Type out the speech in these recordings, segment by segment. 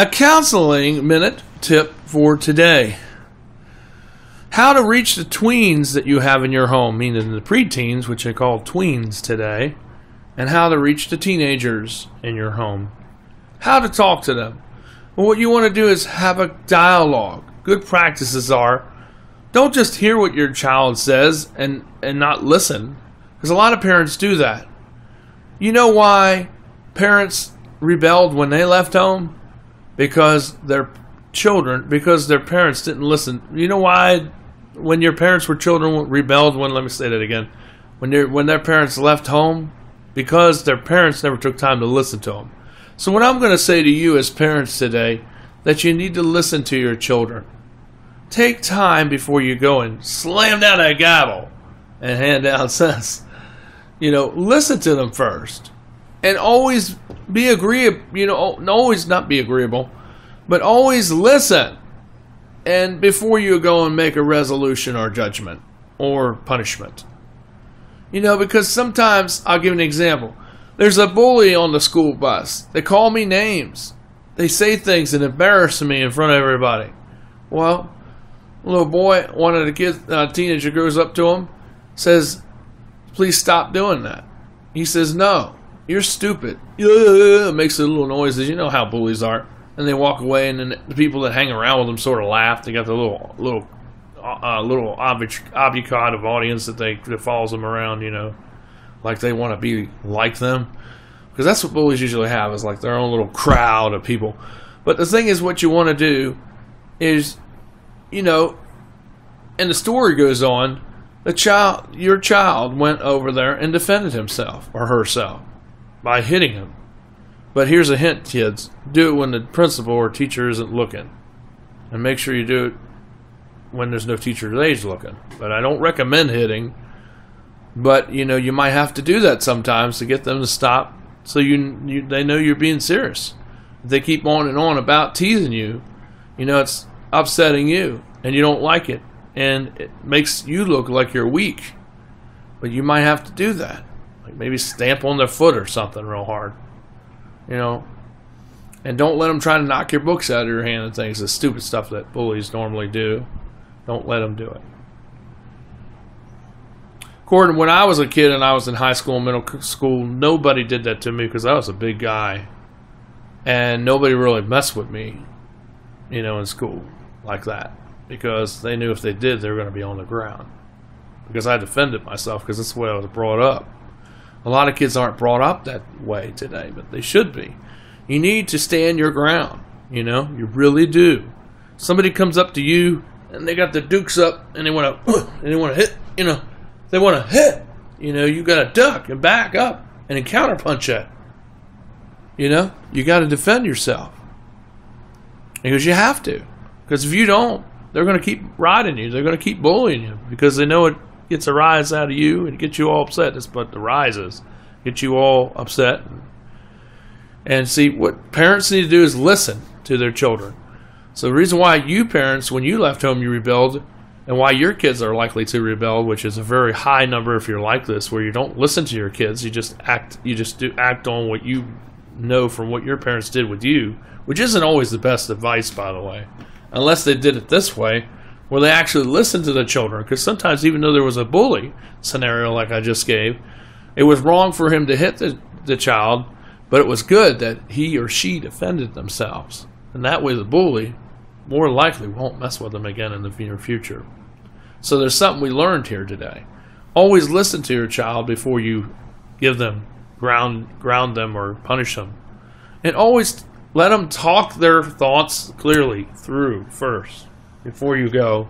A counseling minute tip for today. How to reach the tweens that you have in your home, meaning the preteens, which they call tweens today, and how to reach the teenagers in your home. How to talk to them. Well, what you want to do is have a dialogue. Good practices are, don't just hear what your child says and not listen, because a lot of parents do that. You know why parents rebelled when they left home? Because their parents didn't listen. You know why when your parents were children rebelled when, let me say that again, when their parents left home? Because their parents never took time to listen to them. So what I'm going to say to you as parents today, that you need to listen to your children. Take time before you go and slam down that gavel and hand down sense. Listen to them first. And always be agreeable, always not be agreeable, but always listen. And before you go and make a resolution or judgment or punishment. Because sometimes, I'll give an example. There's a bully on the school bus. They call me names. They say things and embarrass me in front of everybody. Well, a little boy, one of the kids, teenager goes up to him, says, "Please stop doing that." He says, "No. You're stupid." Makes a little noises. You know how bullies are. And they walk away, and then the people that hang around with them sort of laugh. They got the little obfuscate of audience that follows them around, like they want to be like them. Because that's what bullies usually have, is like their own little crowd of people. But the thing is, what you want to do is, and the story goes on, your child went over there and defended himself or herself by hitting him. But here's a hint, kids. Do it when the principal or teacher isn't looking. And make sure you do it when there's no teacher or age looking. But I don't recommend hitting. But, you might have to do that sometimes to get them to stop so they know you're being serious. If they keep on and on about teasing you, it's upsetting you and you don't like it. And it makes you look like you're weak. But you might have to do that. Like maybe stamp on their foot or something real hard. And don't let them try to knock your books out of your hand and things. The stupid stuff that bullies normally do. Don't let them do it. Gordon, when I was a kid and I was in high school and middle school, nobody did that to me because I was a big guy. And nobody really messed with me, in school like that. Because they knew if they did, they were going to be on the ground. Because I defended myself because that's the way I was brought up. A lot of kids aren't brought up that way today, but they should be. You need to stand your ground, you really do. Somebody comes up to you and they got their dukes up and they want to hit, they want to hit, you got to duck and back up and counterpunch that. You got to defend yourself. Because you have to. Because if you don't, they're going to keep riding you. They're going to keep bullying you because they know it gets a rise out of you and gets you all upset. That's what the rises. Get you all upset. And see, what parents need to do is listen to their children. So the reason why you parents, when you left home, you rebelled, and why your kids are likely to rebel, which is a very high number if you're like this, where you don't listen to your kids, you just act on what you know from what your parents did with you, which isn't always the best advice, by the way, unless they did it this way, where they actually listened to the children. Because sometimes, even though there was a bully scenario like I just gave, it was wrong for him to hit the child, but it was good that he or she defended themselves. And that way the bully more likely won't mess with them again in the near future. So there's something we learned here today. Always listen to your child before you give them, ground them or punish them. And always let them talk their thoughts clearly through first before you go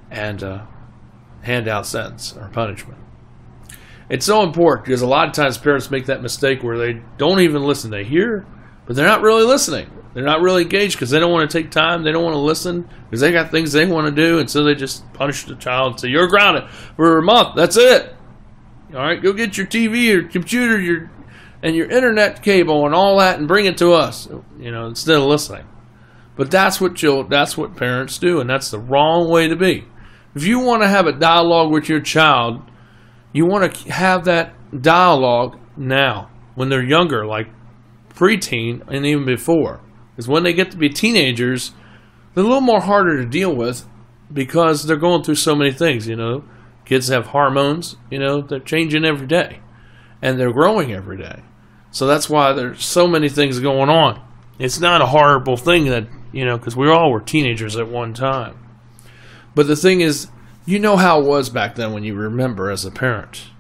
and hand out sentence or punishment. It's so important because a lot of times parents make that mistake where they don't even listen. They hear, but they're not really listening. They're not really engaged because they don't want to take time. They don't want to listen because they got things they want to do, and so they just punish the child and say, "You're grounded for a month. That's it. All right, go get your TV, your computer, your internet cable and all that, and bring it to us." Instead of listening. But that's what parents do, and that's the wrong way to be. If you want to have a dialogue with your child, you want to have that dialogue now when they're younger, like preteen and even before. Because when they get to be teenagers, they're a little more harder to deal with because they're going through so many things, you know. Kids have hormones, you know, they're changing every day. And they're growing every day. So that's why there's so many things going on. It's not a horrible thing that, you know, because we all were teenagers at one time. But the thing is, you know how it was back then when you remember as a parent.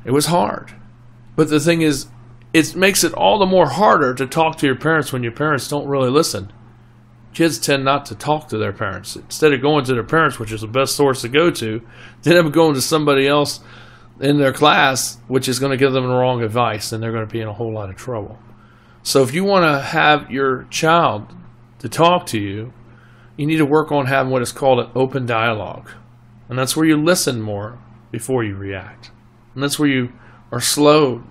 It was hard. But the thing is, it makes it all the more harder to talk to your parents when your parents don't really listen. Kids tend not to talk to their parents. Instead of going to their parents, which is the best source to go to, they end up going to somebody else in their class, which is going to give them the wrong advice, and they're going to be in a whole lot of trouble. So if you want to have your child to talk to you, you need to work on having what is called an open dialogue. And that's where you listen more before you react. And that's where you are slow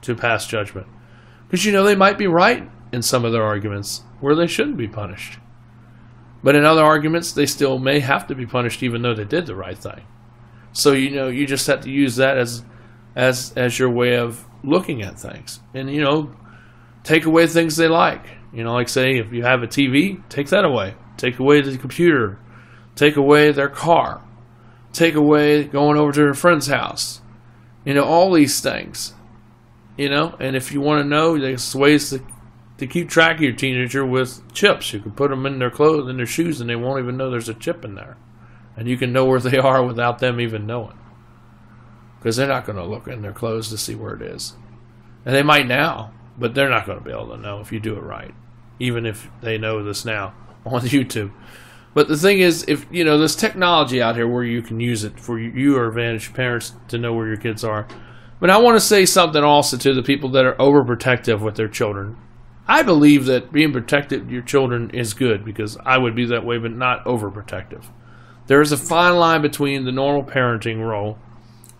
to pass judgment. Because you know they might be right in some of their arguments where they shouldn't be punished. But in other arguments, they still may have to be punished even though they did the right thing. So, you know, you just have to use that as your way of looking at things. And, you know, take away things they like. You know, like say if you have a TV, take that away. Take away the computer. Take away their car. Take away going over to their friend's house. You know, all these things. You know, and if you want to know, there's ways to keep track of your teenager with chips. You can put them in their clothes, in their shoes, and they won't even know there's a chip in there. And you can know where they are without them even knowing. Because they're not going to look in their clothes to see where it is. And they might now, but they're not going to be able to know if you do it right. Even if they know this now on YouTube. But the thing is, if you know, there's technology out here where you can use it for you or advantage parents to know where your kids are. But I want to say something also to the people that are overprotective with their children. I believe that being protective of your children is good because I would be that way, but not overprotective. There is a fine line between the normal parenting role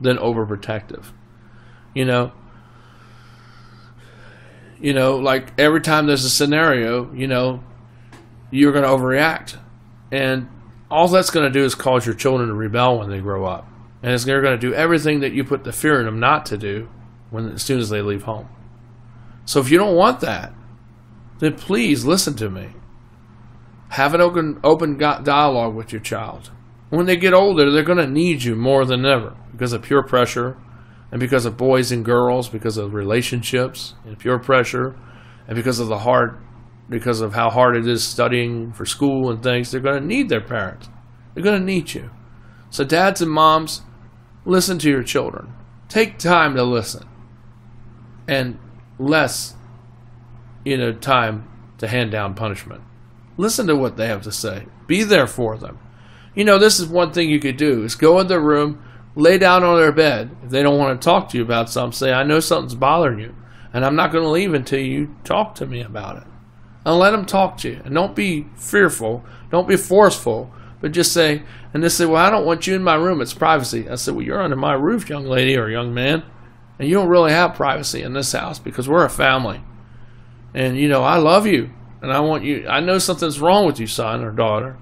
than overprotective. You know, like every time there's a scenario, you know, you're going to overreact. And all that's going to do is cause your children to rebel when they grow up. And they're going to do everything that you put the fear in them not to do as soon as they leave home. So if you don't want that, then please listen to me. Have an open dialogue with your child. When they get older, they're going to need you more than ever because of peer pressure and because of boys and girls, because of relationships and peer pressure and because of how hard it is studying for school and things. They're going to need their parents. They're going to need you. So dads and moms, listen to your children. Take time to listen. And less, time to hand down punishment. Listen to what they have to say. Be there for them. This is one thing you could do, is go in their room, lay down on their bed. If they don't want to talk to you about something, say, I know something's bothering you, and I'm not going to leave until you talk to me about it. And let them talk to you. And don't be fearful. Don't be forceful. But just say, and they say, well, I don't want you in my room. It's privacy. I said, well, you're under my roof, young lady or young man. And you don't really have privacy in this house because we're a family. And, I love you. And I want you, I know something's wrong with you, son or daughter.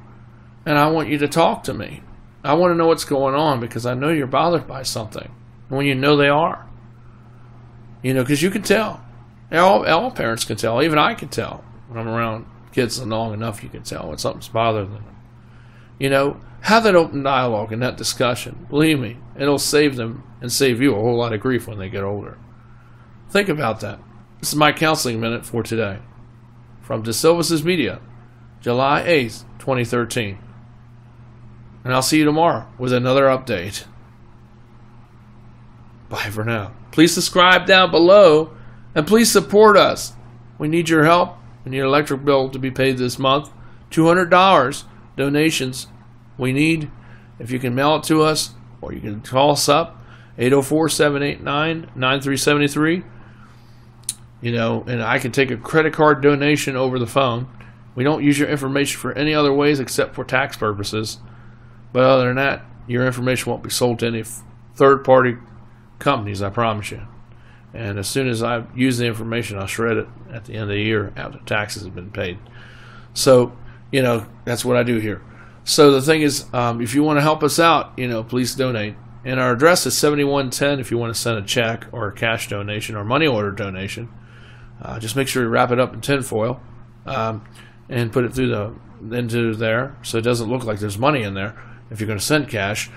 And I want you to talk to me. I want to know what's going on because I know you're bothered by something. And when you know they are. Because you can tell. All parents can tell. Even I can tell. When I'm around kids long enough, you can tell when something's bothering them. Have that open dialogue and that discussion. Believe me, it'll save them and save you a whole lot of grief when they get older. Think about that. This is my counseling minute for today. From DeSilvis Media, July 8th, 2013. And I'll see you tomorrow with another update. Bye for now. Please subscribe down below and please support us. We need your help. We need an electric bill to be paid this month. $200 donations we need. If you can mail it to us or you can call us up, 804-789-9373. And I can take a credit card donation over the phone. We don't use your information for any other ways except for tax purposes. But other than that, your information won't be sold to any third-party companies, I promise you. And as soon as I use the information, I'll shred it at the end of the year after taxes have been paid. So, that's what I do here. So the thing is, if you want to help us out, please donate. And our address is 7110 if you want to send a check or a cash donation or money order donation. Just make sure you wrap it up in tinfoil and put it through into there, so it doesn't look like there's money in there. If you're going to send cash,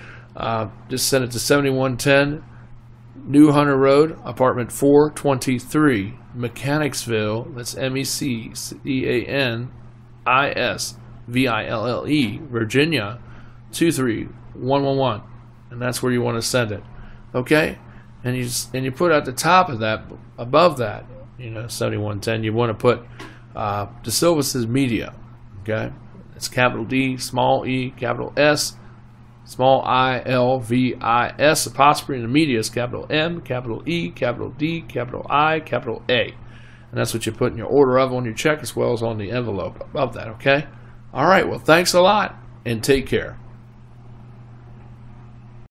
just send it to 7110 New Hunter Road, apartment 423, Mechanicsville. That's MECCANISVILLE, Virginia 23111, and that's where you want to send it. Okay, and you put at the top of that, above that, 7110, you want to put DeSilvis' Media. Okay, it's capital D, small e, capital S, small I, L, V, I, S, apostrophe, and the media is capital M, capital E, capital D, capital I, capital A. And that's what you put in your order of on your check as well as on the envelope above that, okay? All right, well, thanks a lot, and take care.